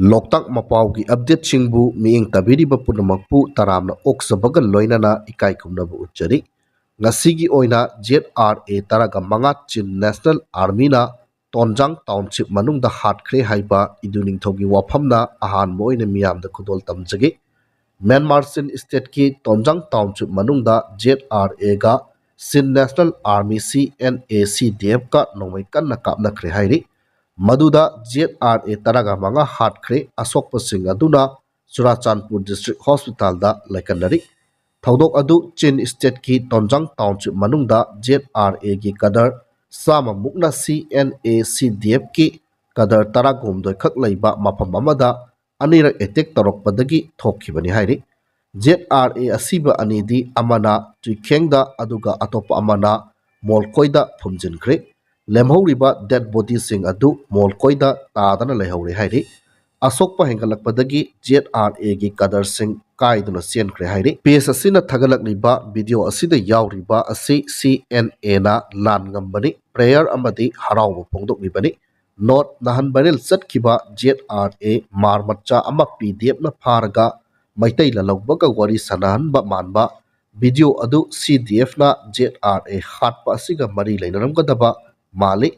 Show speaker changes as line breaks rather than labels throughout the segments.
Loktak mapaugi update singbu miing tabiriba punamakpu taramna oksabaga loinana ikai kumnabu uchari. Ngasigi oina ZRA taraga manga Chin National Army na Tonjang Township manungda hatkre haiba iduning thogi wafamna ahan moina miyamda kudol tamjage. Myanmar Sin State ki Tonjang Township manungda ZRA ga Sin National Army CNACDF ka nongmai kanna kapna kre hairi. Maduda ZRA taraga manga hatkre asokpasing aduna Surachandpur District Hospital da laikanari. Thaudok adu Chin State ki Tonjang Township manungda ZRA ki kadar sama mukna CNACDF ki kadar taragumdoi khak laiba mafam amada anirak attack tarokpadagi thokkibani hairi. ZRA asiba anidi amana tuikhengda aduga atopa amana molkoida phumjinkhre. Lemhoriba dead body sing adu molkoida tadana lehori hairi. Asokpa hengalakpadagi ZRA gi kadar sing kaiduna senkre hairi. PS asina thagalakliba video asida yauriba asi CNA na lan ngambani prayer amadi harauba phongdoklibani. Not nahan baril satkiba ZRA marmatcha ama PDF na pharaga maitai lalaubaga wari sanahan ba manba video adu CDF na ZRA hatpa asiga mari lainaramgadaba Mali,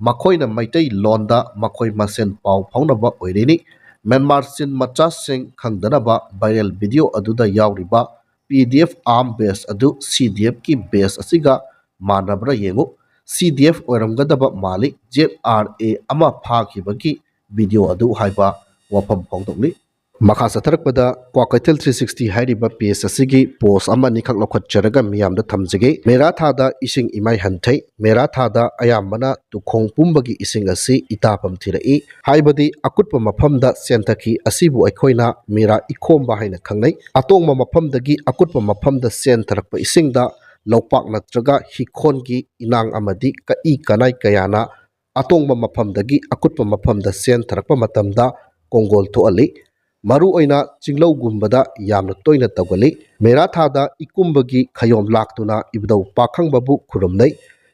Makoina Maitai Londa, Makoi Masen Pau Paunaba Oirini, Myanmar Sin Machasing Kangdanaba, viral video aduda yauriba, PDF arm base adu CDF ki base asiga manabra yengu, CDF oiramgadaba Mali, ZRA ama phakibagi video adu haiba wafam pongdokli. Makha satharakpada Kwakaitel 360 hairiba PS asigi post ama nikhak lokhatcharaga miyamda thamjage mera thada ising imai hanthai mera thada ayambana tukhong pumbagi ising asi itapam thirai haibadi akutpa mafamda sentaki asibu aikhoina mera ikhomba haina khangnai atongma mafamdagi akutpa mafamda sen tharakpa isingda lawpak natraga hikhongi inang amadi ka I kanai kayana atongma mafamdagi akutpa mafamda sen tharakpa matamda kongol thoali Maru oina chinglau gumbada yamna toina tawgali mera thada ikumbagi khayom laktuna ibdau pakhang babu khurumnai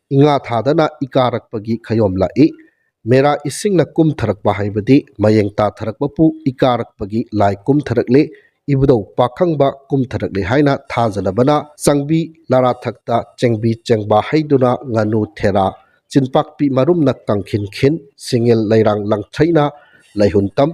inga thada na ikarakpagi khayom lai mera isingna kum tharakpa haibadi mayeng ta tharakpa pu ikarakpagi lai kum tharakle ibdau pakhang ba kum tharakle haina thajanabana sangbi lara thakta chengbi chengba haiduna nganu thera chinpakpi marumna kangkhin khin singel lairang langthaina laihuntam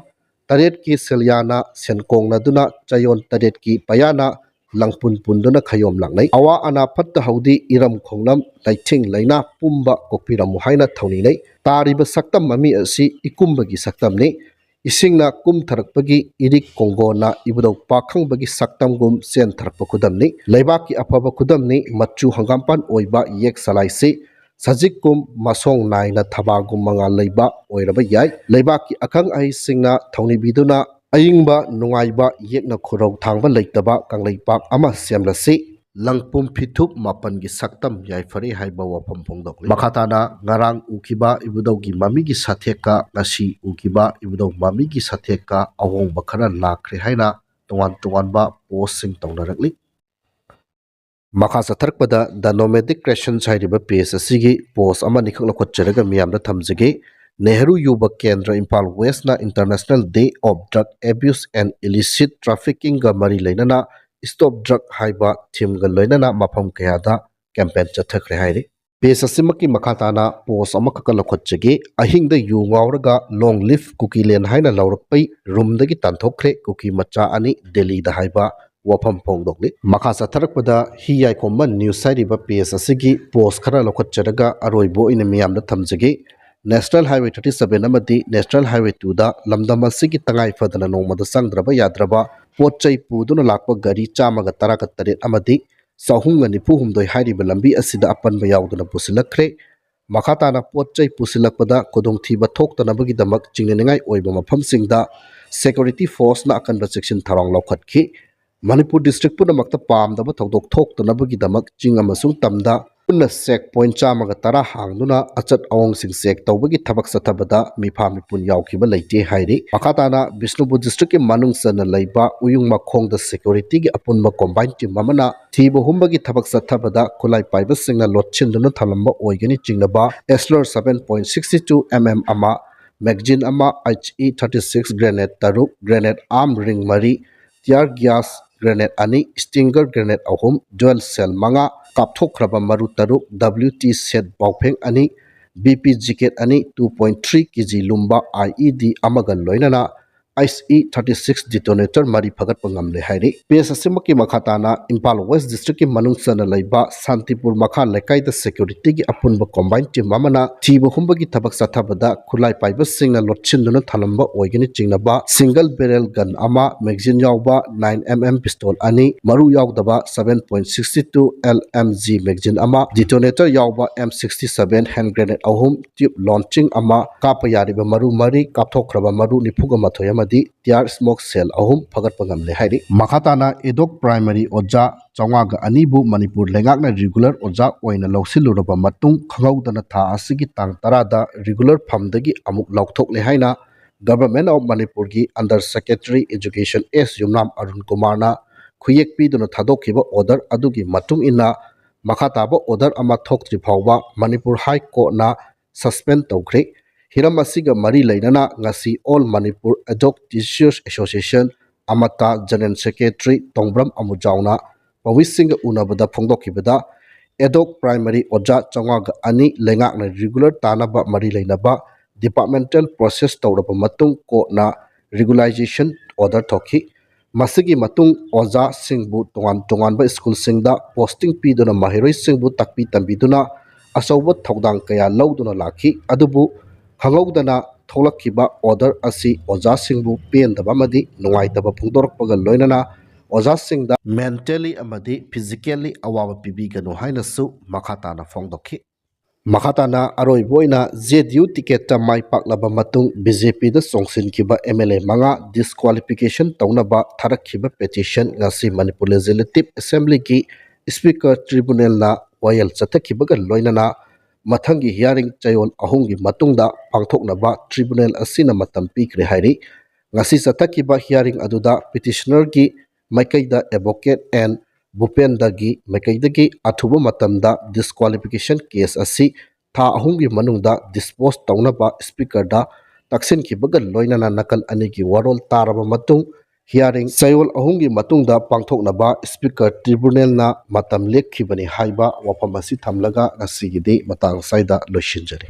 Taret ki Selyana Senkong na duna Chayon taret ki Payana Langpun punduna khayom langnai awa ana phatta haudi iram khongnam laiching laina pumba kokpiramu haina thawni nei tariba saktam mami asi ikumbagi saktam ni isingna kum tharakpagi irik kongona ibudau pakhang bagi saktam gum sen tharakpa khudam ni leibaki afaba khudam ni machu hangampan oiba yek salaisi Sajikum masong nai na thabagum manga leiba oiraba yai leibaki akang ai singna thawni biduna ayingba nungaiba yekna khurau thangba leitaba kangleipak ama semlasi langpum phithuk mapan gi saktam yai fari haiba wafam phongdokli makhatana ngarang ukiba ibudogi mamigi satheka ngasi ukiba ibudog mamigi satheka awong bakhara lakhre haina tongan ba posting tongnarakli Makha satharakpada the nomadic Christian hairiba PS asigi post ama nikhak lokhatcharaga miyamda thamjage Nehru Yuba Kendra Impal West na International Day of Drug Abuse and Illicit Trafficking ga mari lainana Stop Drug haiba theme ga lainana mafam kayada campaign chathakre hairi PS asimaki makhatana post ama khak lokhatchage ahingda yu ngawraga long leaf cookie len haina laurakpai room dagi tanthokre cookie macha ani Delhi da haiba wafam phongdokli makha satharakpada hi yaikomma news sairiba PS asigi post khara lokhatcharaga aroibo ina miyamda thamjage National Highway 37 amadi National Highway 2 da lamdam asigi tangai fadana nongmada sangdraba yadraba potchai puduna lakpa gari chamaga taraka taret amadi sahunga nipu humdoi hairiba lambi asida apanba yauduna pusilakre makhatana potchai pusilakpada kodongthiba thoktanabagi damak chingneningai oiba mafamsingda security force na akanba section tharong lokhatkhi Manipur district punamakta pamdaba thodok thoktanabagi damak ching amasung tamda punna checkpoint chamaga tara hangduna achat awong sing check tawbagi thabak sathabada mifami pun yaukhiba leite hairi makhatana Bishnupur district ki manung sana leiba uyung makhong da security gi apunba combined team mamana thiba humbagi thabak sathabada khulai paiba singna lotchin duna thalamba oigani chingnaba Esler 7.62 mm ama magazine ama HE-36 grenade taruk, grenade arm ring mari, tear gas grenade ani, stinger grenade ahum, dual cell manga, kapthokraba maru taruk, WT set baupeng ani, BP jacket ani 2.3 kg lumba IED amagan loinana ICE-36 detonator mari phagat pangam le hairi PS asimaki makhatana Impal West District ki manungsana laiba Santipur makha lekai da security ki apunba combined team amana thiba humba ki thabak sathabada khulai paiba singna lotchinduna thalamba oigini chingnaba single barrel gun ama magazine yawba 9mm pistol ani maru yawdaba 7.62 LMG magazine ama detonator yawba M67 hand grenade ahum tube launching ama kapa yariba maru mari kapthokraba maru nifuga mathoyama tiar smoke cell ahum phagat pangam le hairi makhatana edok primary oja chawanga anibu manipur lengakna regular oja oina lawsiluraba matung khangawdana tha asigi tang tarada regular phamdagi amuk lawthok le haina government of manipur gi under secretary education S Yumnam Arun Kumar na khuyek piduna thadokhiba order adugi matung ina makhataba order ama thokri phawba manipur high court na suspend tawkhre hiram asiga mari lainana ngasi all manipur adult teachers association amata general secretary tongbram amujauna pawising unabada phongdokhibada adult primary oja changaga ani lengakna regular tanaba mari lainaba departmental process tawraba matung ko na regularization order thokhi masigi matung oja singbu tongan ba school singda posting piduna mahiroi singbu takpi tambiduna asawba thodang kaya lawduna lakhi adubu khangawdana tholakhiba order asi oja singbu pendaba amadi nungaitaba phungdorpaga loinana oja singda mentally amadi physically awaba pibiganu hainasu makhatana phongdokhi makhatana aroiboina ZU ticket ta mai paklaba matung BJP da songsin kiba MLA manga disqualification taunaba tharakhiba petition ngasi Manipur Legislative Assembly ki speaker tribunal na wayal chathakhibaga loinana mathangi hearing chayol ahungi matungda pangthoknaba tribunal asina matam pikre hairi ngasi chathakhiba hearing aduda petitioner ki maikaida advocate and Bupendagi maikaidagi athuba matamda disqualification case asi tha ahungi manungda dispose taunaba speaker da taksin khibaga loinana nakal anigi warol taraba matung hearing sayol ahungi matungda pangthoknaba speaker tribunal na matam lekhibani haiba wafam asi thamlaga ngasigidi matang saida loishinjari